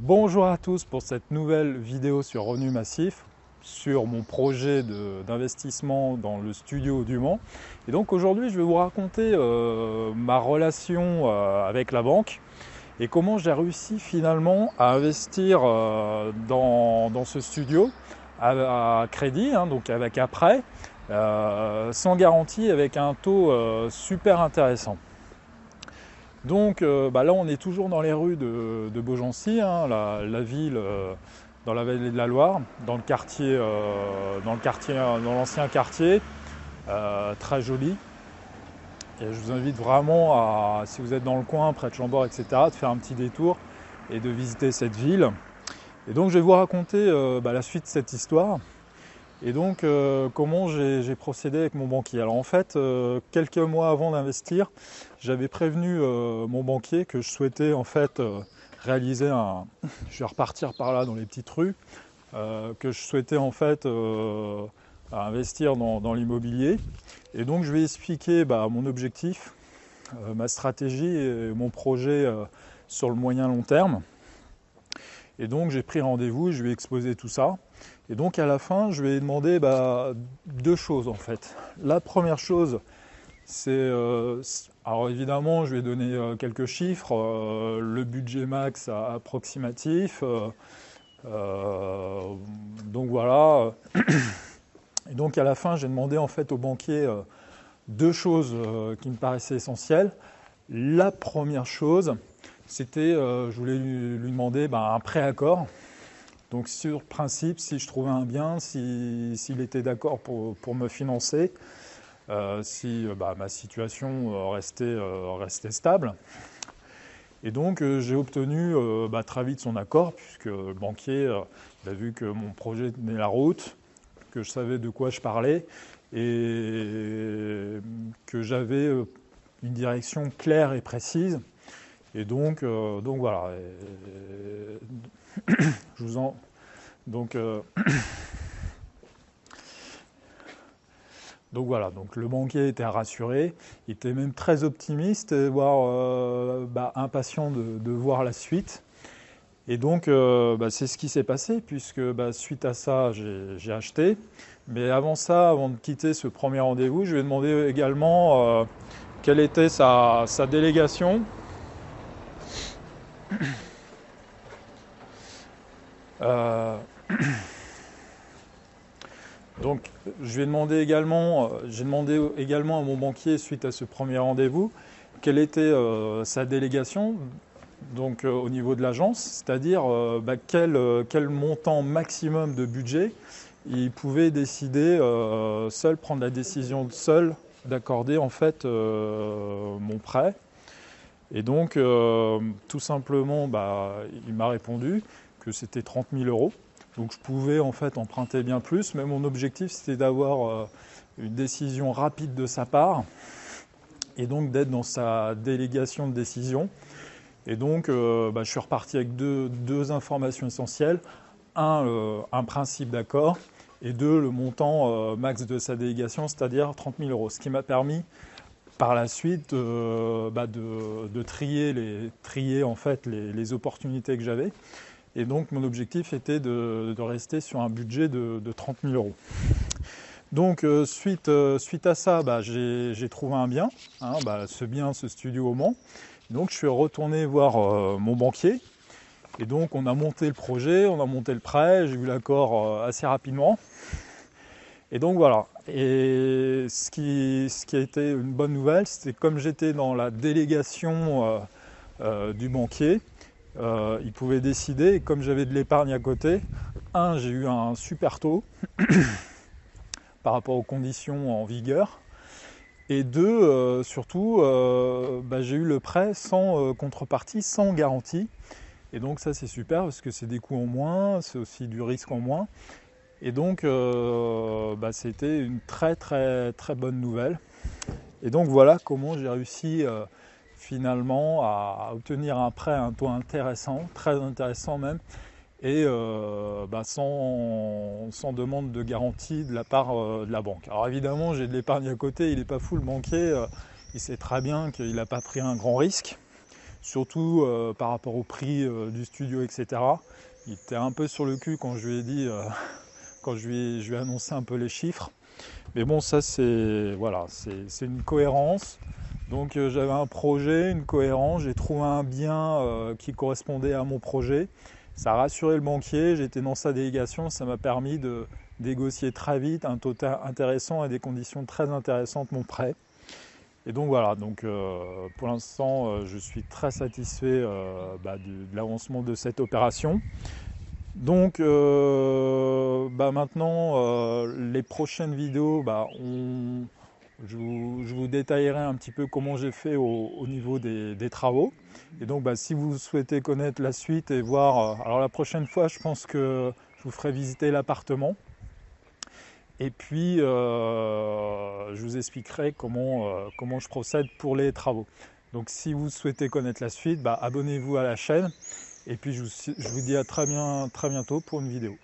Bonjour à tous pour cette nouvelle vidéo sur Revenu Massif, sur mon projet d'investissement dans le studio du Mans. Et donc aujourd'hui je vais vous raconter ma relation avec la banque et comment j'ai réussi finalement à investir dans ce studio à crédit, donc avec un prêt, sans garantie, avec un taux super intéressant. Donc là on est toujours dans les rues de Beaugency, la ville dans la vallée de la Loire, dans l'ancien quartier, très joli. Et je vous invite vraiment si vous êtes dans le coin, près de Chambord, etc., de faire un petit détour et de visiter cette ville. Et donc je vais vous raconter la suite de cette histoire. Et donc comment j'ai procédé avec mon banquier. Alors en fait, quelques mois avant d'investir, j'avais prévenu mon banquier que je souhaitais en fait réaliser je vais repartir par là dans les petites rues, que je souhaitais en fait investir dans l'immobilier. Et donc je vais expliquer mon objectif, ma stratégie et mon projet sur le moyen long terme. Et donc j'ai pris rendez-vous, je lui ai exposé tout ça. Et donc à la fin, je lui ai demandé deux choses en fait. La première chose, c'est, alors évidemment, je lui ai donné quelques chiffres, le budget max approximatif, donc voilà. Et donc à la fin, j'ai demandé en fait au banquier deux choses qui me paraissaient essentielles. La première chose, c'était, je voulais lui demander un préaccord. Donc sur principe, si je trouvais un bien, s'il était d'accord pour me financer, si ma situation restait stable. Et donc j'ai obtenu très vite son accord, puisque le banquier a vu que mon projet tenait la route, que je savais de quoi je parlais, et que j'avais une direction claire et précise. Et donc voilà. Je vous en... Donc voilà, donc le banquier était rassuré, il était même très optimiste, voire impatient de voir la suite. Et donc c'est ce qui s'est passé, puisque suite à ça, j'ai acheté. Mais avant ça, avant de quitter ce premier rendez-vous, je lui ai demandé également quelle était sa délégation. Donc j'ai demandé également à mon banquier, suite à ce premier rendez-vous, quelle était sa délégation, donc au niveau de l'agence, c'est-à-dire quel montant maximum de budget il pouvait décider seul, prendre la décision seul d'accorder en fait mon prêt. Et donc tout simplement il m'a répondu que c'était 30 000 €. Donc je pouvais en fait emprunter bien plus, mais mon objectif c'était d'avoir une décision rapide de sa part et donc d'être dans sa délégation de décision. Et donc je suis reparti avec deux informations essentielles. Un principe d'accord, et deux, le montant max de sa délégation, c'est-à-dire 30 000 €. Ce qui m'a permis par la suite de trier en fait les opportunités que j'avais. Et donc mon objectif était de rester sur un budget de 30 000 €. Donc suite à ça, j'ai trouvé un bien, ce studio au Mans. Donc je suis retourné voir mon banquier. Et donc on a monté le projet, on a monté le prêt, j'ai eu l'accord assez rapidement. Et donc voilà. Et ce qui a été une bonne nouvelle, c'était comme j'étais dans la délégation du banquier, il pouvait décider, et comme j'avais de l'épargne à côté, j'ai eu un super taux par rapport aux conditions en vigueur, et deux, surtout, j'ai eu le prêt sans contrepartie, sans garantie. Et donc ça c'est super, parce que c'est des coûts en moins, c'est aussi du risque en moins. Et donc c'était une très très très bonne nouvelle. Et donc voilà comment j'ai réussi finalement à obtenir un prêt à un taux intéressant, très intéressant même, et sans demande de garantie de la part de la banque. Alors évidemment j'ai de l'épargne à côté, il n'est pas fou le banquier, il sait très bien qu'il n'a pas pris un grand risque, surtout par rapport au prix du studio, etc. Il était un peu sur le cul quand je lui ai dit, quand je lui ai annoncé un peu les chiffres. Mais bon, ça c'est voilà, c'est une cohérence. Donc j'avais un projet, une cohérence, j'ai trouvé un bien qui correspondait à mon projet. Ça a rassuré le banquier, j'étais dans sa délégation, ça m'a permis de négocier très vite un total intéressant et des conditions très intéressantes mon prêt. Et donc voilà, donc pour l'instant je suis très satisfait de l'avancement de cette opération. Donc maintenant les prochaines vidéos, je vous détaillerai un petit peu comment j'ai fait au niveau des travaux. Et donc si vous souhaitez connaître la suite et voir, alors la prochaine fois je pense que je vous ferai visiter l'appartement. Et puis je vous expliquerai comment je procède pour les travaux. Donc si vous souhaitez connaître la suite, abonnez-vous à la chaîne. Et puis je vous dis à très bientôt pour une vidéo.